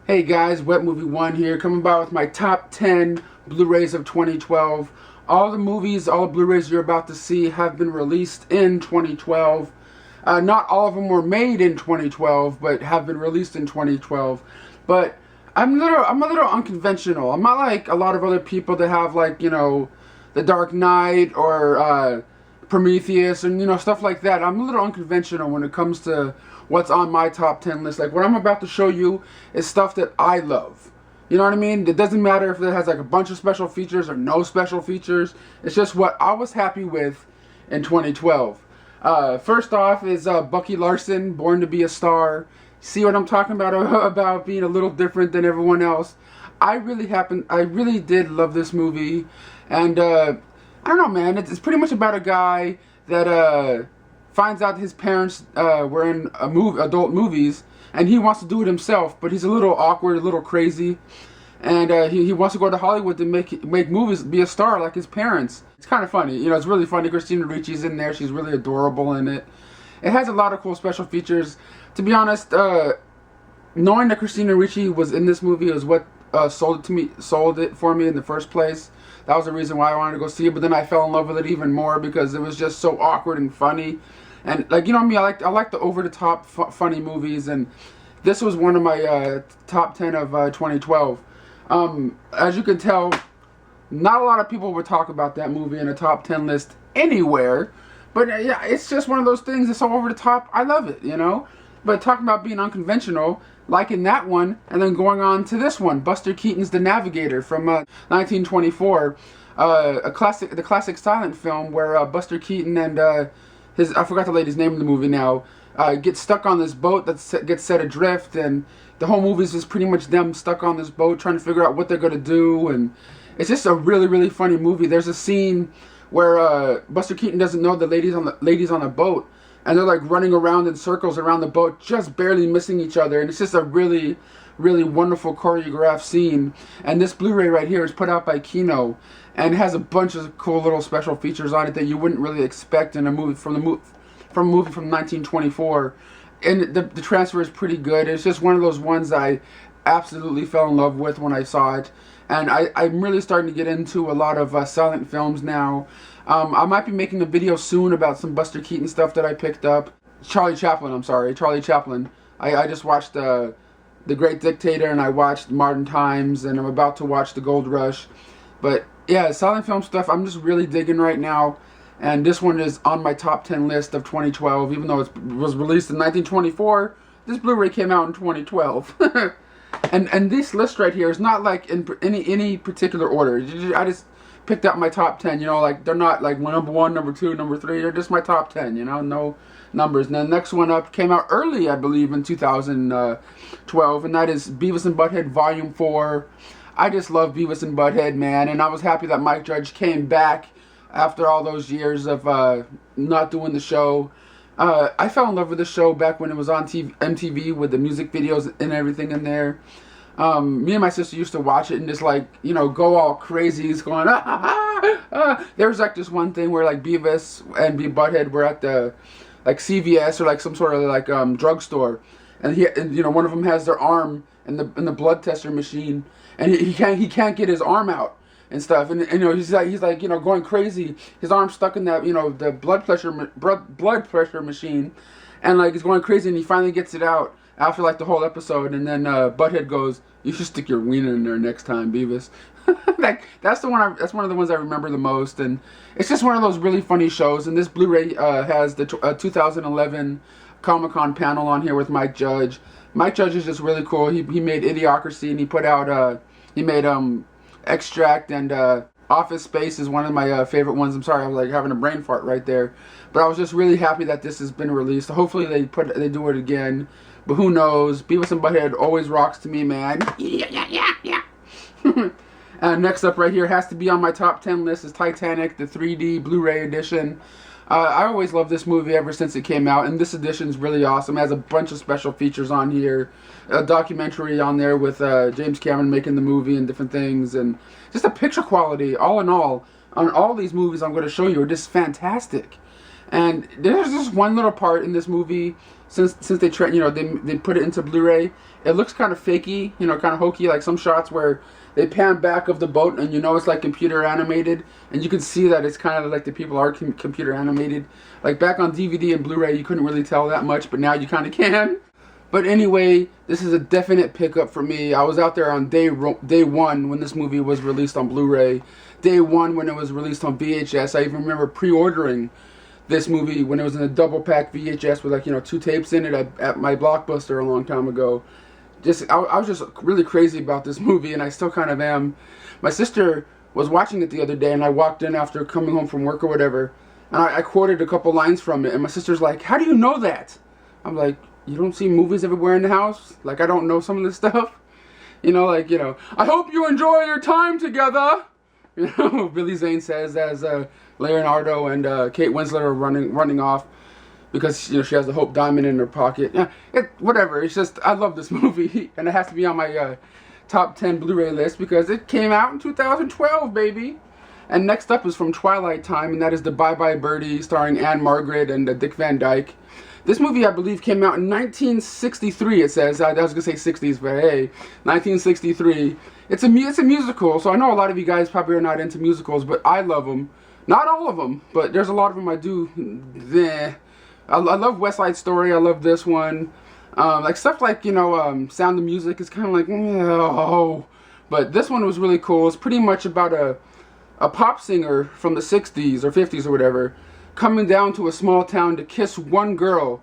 Hey guys, Wet Movie 1 here, coming by with my top 10 Blu-rays of 2012. All the movies, all the Blu-rays you're about to see have been released in 2012. Not all of them were made in 2012, but have been released in 2012. But I'm a little unconventional. I'm not like a lot of other people that have like, The Dark Knight or Prometheus and stuff like that. I'm a little unconventional when it comes to what's on my top 10 list. Like what I'm about to show you is stuff that I love. You know what I mean? It doesn't matter if it has like a bunch of special features or no special features. It's just what I was happy with in 2012. First off is Bucky Larson, Born to be a Star. See what I'm talking about about being a little different than everyone else. I really did love this movie, and I don't know, man. It's pretty much about a guy that finds out his parents were in adult movies, and he wants to do it himself, but he's a little awkward, a little crazy, and he wants to go to Hollywood to make movies, be a star like his parents. It's kind of funny, it's really funny. Christina Ricci's in there; she's really adorable in it. It has a lot of cool special features. To be honest, knowing that Christina Ricci was in this movie is what sold it for me in the first place. That was the reason why I wanted to go see it. But then I fell in love with it even more because it was just so awkward and funny. And like me, I like the over the top funny movies, and this was one of my top 10 of 2012. As you can tell, not a lot of people would talk about that movie in a top 10 list anywhere. But yeah, it's just one of those things. It's so over the top. I love it, But talking about being unconventional, like in that one, and then going on to this one, Buster Keaton's The Navigator from 1924, the classic silent film where Buster Keaton and I forgot the lady's name in the movie now, get stuck on this boat that gets set adrift, and the whole movie is just pretty much them stuck on this boat trying to figure out what they're gonna do, and it's just a really, really funny movie. There's a scene where Buster Keaton doesn't know the ladies on the boat, and they're like running around in circles around the boat, just barely missing each other, and it's just a really, really wonderful choreographed scene. And this Blu-ray right here is put out by Kino, and has a bunch of cool little special features on it that you wouldn't really expect in a movie from a movie from 1924. And the transfer is pretty good. It's just one of those ones I absolutely fell in love with when I saw it. And I'm really starting to get into a lot of silent films now. I might be making a video soon about some Buster Keaton stuff that I picked up. Charlie Chaplin. I just watched The Great Dictator, and I watched Modern Times, and I'm about to watch The Gold Rush. But yeah, silent film stuff I'm just really digging right now. And this one is on my top 10 list of 2012, even though it was released in 1924. This Blu-ray came out in 2012. And this list right here is not like in any particular order. I just picked out my top 10, like they're not like number 1, number 2, number 3. They're just my top 10, no numbers. And then the next one up came out early, I believe, in 2012, and that is Beavis and Butthead Volume 4. I just love Beavis and Butthead, man, and I was happy that Mike Judge came back after all those years of not doing the show. I fell in love with the show back when it was on MTV with the music videos and everything in there. Me and my sister used to watch it and just go all crazy. It's going There was like this one thing where like Beavis and Butthead were at the CVS or like some sort of drugstore, and one of them has their arm in the blood tester machine, and he can't get his arm out and stuff, and he's like going crazy. His arm's stuck in that the blood pressure machine, and like he's going crazy, and he finally gets it out after like the whole episode, and then Butthead goes, "You should stick your wiener in there next time, Beavis." That's one of the ones I remember the most, and it's just one of those really funny shows. And this Blu-ray has the 2011 Comic-Con panel on here with Mike Judge. Mike Judge is just really cool. He made Idiocracy, and he put out he made Extract, and Office Space is one of my favorite ones. I'm sorry, I was like having a brain fart right there, but I was just really happy that this has been released. Hopefully they do it again, but who knows? Beavis and Butthead always rocks to me, man. Yeah. And next up right here has to be on my top 10 list is Titanic, the 3D Blu-ray edition. I always loved this movie ever since it came out, and this edition is really awesome. It has a bunch of special features on here, a documentary on there with James Cameron making the movie and different things, and just the picture quality, all in all, on all these movies I'm going to show you are just fantastic. And there's this one little part in this movie, since they they put it into Blu-ray, it looks kind of fakey, kind of hokey, like some shots where they pan back of the boat and it's like computer animated, and you can see that it's kind of like the people are computer animated. Like back on DVD and Blu-ray, you couldn't really tell that much, but now you kind of can. But anyway, this is a definite pickup for me. I was out there on day one when this movie was released on Blu-ray. Day one when it was released on VHS. I even remember pre-ordering this movie when it was in a double pack VHS with like 2 tapes in it at my Blockbuster a long time ago. I was just really crazy about this movie, and I still kind of am. My sister was watching it the other day, and I walked in after coming home from work or whatever, and I quoted a couple lines from it, and my sister's like, "How do you know that?" I'm like, "You don't see movies everywhere in the house? Like, I don't know some of this stuff?" I hope you enjoy your time together. Billy Zane says as Leonardo and Kate Winslet are running off because she has the Hope Diamond in her pocket. Yeah, whatever. It's just I love this movie, and it has to be on my top 10 Blu-ray list because it came out in 2012, baby. And next up is from Twilight Time, and that is the Bye Bye Birdie, starring Anne Margaret and Dick Van Dyke. This movie, I believe, came out in 1963, it says. I was going to say 60s, but hey, 1963. It's a musical, so I know a lot of you guys probably are not into musicals, but I love them. Not all of them, but there's a lot of them I do. I love West Side Story. I love this one. Like stuff like, Sound of Music is kind of like, oh. But this one was really cool. It's pretty much about a pop singer from the 60s or 50s or whatever coming down to a small town to kiss one girl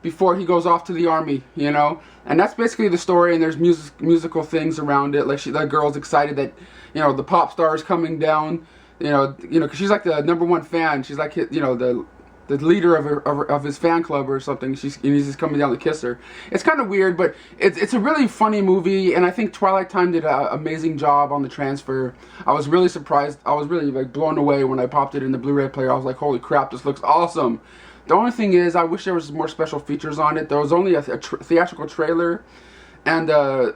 before he goes off to the army, and that's basically the story. And there's musical things around it, like that girl's excited that the pop star is coming down, because she's like the #1 fan. She's like the leader of his fan club or something. He's just coming down to kiss her. It's kind of weird, but it's a really funny movie, and I think Twilight Time did an amazing job on the transfer. I was really surprised. I was really like blown away when I popped it in the Blu-ray player. I was like, holy crap, this looks awesome. The only thing is, I wish there was more special features on it. There was only a theatrical trailer, and the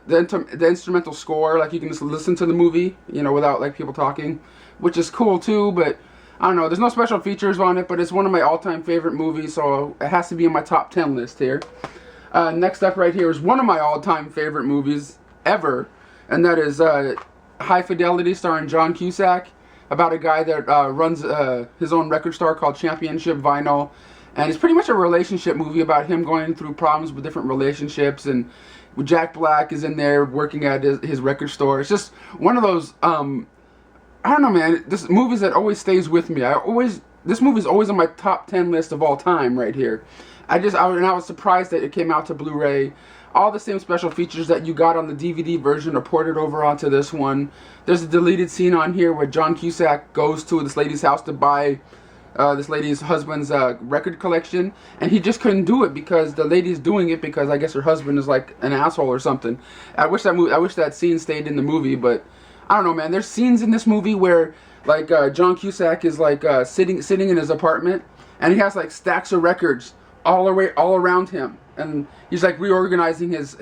instrumental score. Like you can just listen to the movie, without like people talking, which is cool too. But I don't know. There's no special features on it, but it's one of my all-time favorite movies, so it has to be in my top 10 list here. Next up right here is one of my all-time favorite movies ever, and that is High Fidelity, starring John Cusack, about a guy that runs his own record store called Championship Vinyl. And it's pretty much a relationship movie about him going through problems with different relationships, and Jack Black is in there working at his record store. It's just one of those, I don't know, man, this movies that always stays with me. This movie's always on my top 10 list of all time right here. I was surprised that it came out to Blu-ray. All the same special features that you got on the DVD version are ported over onto this one. There's a deleted scene on here where John Cusack goes to this lady's house to buy this lady's husband's record collection, and he just couldn't do it because the lady's doing it because I guess her husband is like an asshole or something. I wish that scene stayed in the movie, but I don't know, man. There's scenes in this movie where like John Cusack is like sitting in his apartment, and he has like stacks of records all around him, and he's like reorganizing his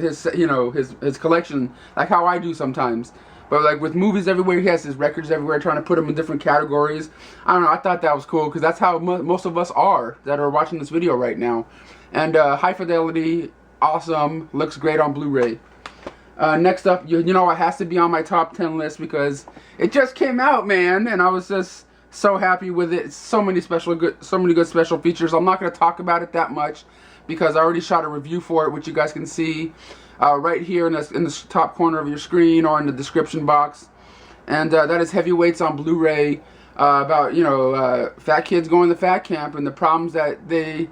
collection, like how I do sometimes. But like with movies everywhere, he has his records everywhere, trying to put them in different categories. I don't know, I thought that was cool, because that's how most of us are that are watching this video right now. And High Fidelity, awesome, looks great on Blu-ray. Next up, it has to be on my top 10 list because it just came out, man, and I was just so happy with it. It's so many good special features. I'm not going to talk about it that much because I already shot a review for it, which you guys can see right here in the top corner of your screen or in the description box. And that is Heavyweights on Blu-ray, about fat kids going to fat camp and the problems that they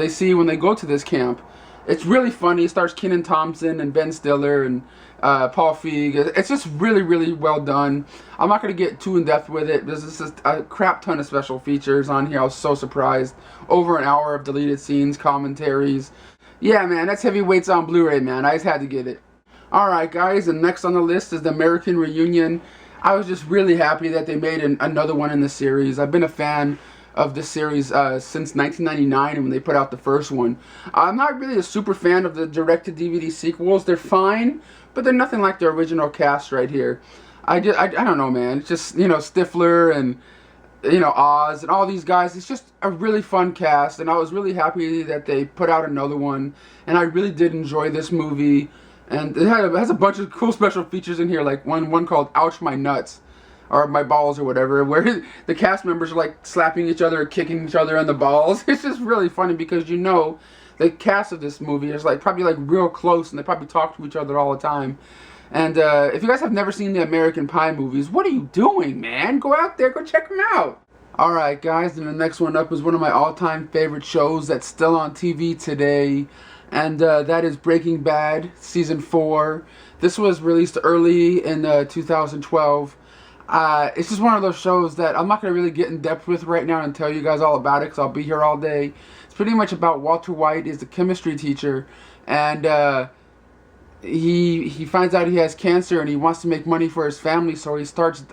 see when they go to this camp. It's really funny. It stars Kenan Thompson and Ben Stiller and Paul Feig. It's just really, really well done. I'm not going to get too in depth with it. There's just a crap ton of special features on here. I was so surprised. Over an hour of deleted scenes, commentaries. Yeah, man, that's Heavyweights on Blu-ray, man. I just had to get it. Alright, guys, and next on the list is The American Reunion. I was just really happy that they made another one in the series. I've been a fan of this series since 1999 when they put out the first one. I'm not really a super fan of the direct-to-DVD sequels. They're fine, but they're nothing like the original cast right here. I don't know, man. It's just, Stifler and you know, Oz and all these guys. It's just a really fun cast, and I was really happy that they put out another one, and I really did enjoy this movie. And it has a bunch of cool special features in here, like one called Ouch My Nuts, or My Balls, or whatever, where the cast members are like slapping each other, kicking each other in the balls. It's just really funny because, you know, the cast of this movie is like probably like real close, and they probably talk to each other all the time. And if you guys have never seen the American Pie movies, what are you doing, man? Go out there, go check them out. Alright guys, and the next one up is one of my all-time favorite shows that's still on TV today, and that is Breaking Bad Season 4. This was released early in 2012. It's just one of those shows that I'm not going to really get in depth with right now and tell you guys all about it, because I'll be here all day. It's pretty much about Walter White is a chemistry teacher, and he finds out he has cancer, and he wants to make money for his family, so he starts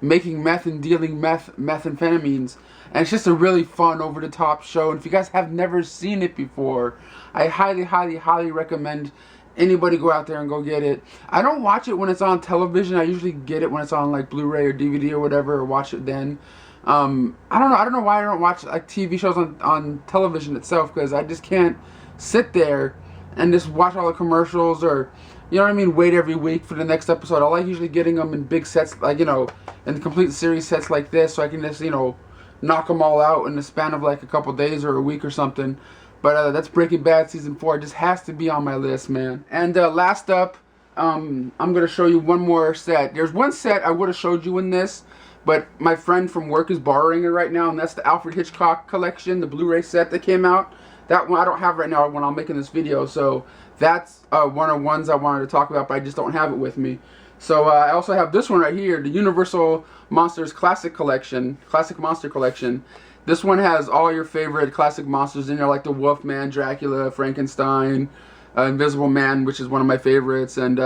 making meth and dealing methamphetamines. And it's just a really fun, over-the-top show. And if you guys have never seen it before, I highly, highly, highly recommend anybody go out there and go get it. I don't watch it when it's on television. I usually get it when it's on like Blu-ray or DVD or whatever, or watch it then. I don't know why I don't watch like TV shows on television itself, because I just can't sit there and just watch all the commercials, or, you know what I mean, wait every week for the next episode. I like usually getting them in big sets, like, you know, in complete series sets like this, so I can just, you know, knock them all out in the span of like a couple days or a week or something. But that's Breaking Bad Season 4. It just has to be on my list, man. And last up, I'm going to show you one more set. There's one set I would have showed you in this, but my friend from work is borrowing it right now, and that's the Alfred Hitchcock collection, the Blu-ray set that came out. That one I don't have right now when I'm making this video, so that's one of the ones I wanted to talk about, but I just don't have it with me. So I also have this one right here, the Universal Monsters Classic Collection, Classic Monster Collection. This one has all your favorite classic monsters in there, like the Wolfman, Dracula, Frankenstein, Invisible Man, which is one of my favorites. And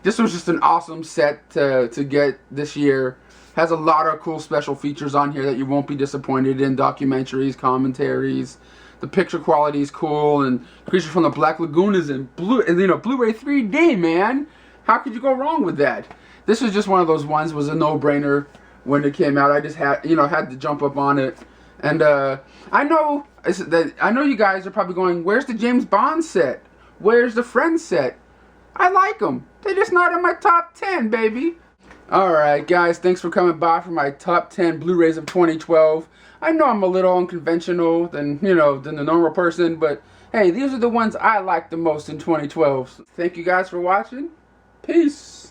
this was just an awesome set to get this year. Has a lot of cool special features on here that you won't be disappointed in. Documentaries, commentaries. The picture quality is cool, and Creature from the Black Lagoon is in Blu-ray 3D, man. How could you go wrong with that? This was just one of those ones, was a no-brainer when it came out. I just had to jump up on it. And I know you guys are probably going, where's the James Bond set? Where's the Friends set? I like them. They're just not in my top 10, baby. Alright guys, thanks for coming by for my top 10 Blu-rays of 2012. I know I'm a little unconventional than the normal person, but hey, these are the ones I like the most in 2012. Thank you guys for watching. Peace.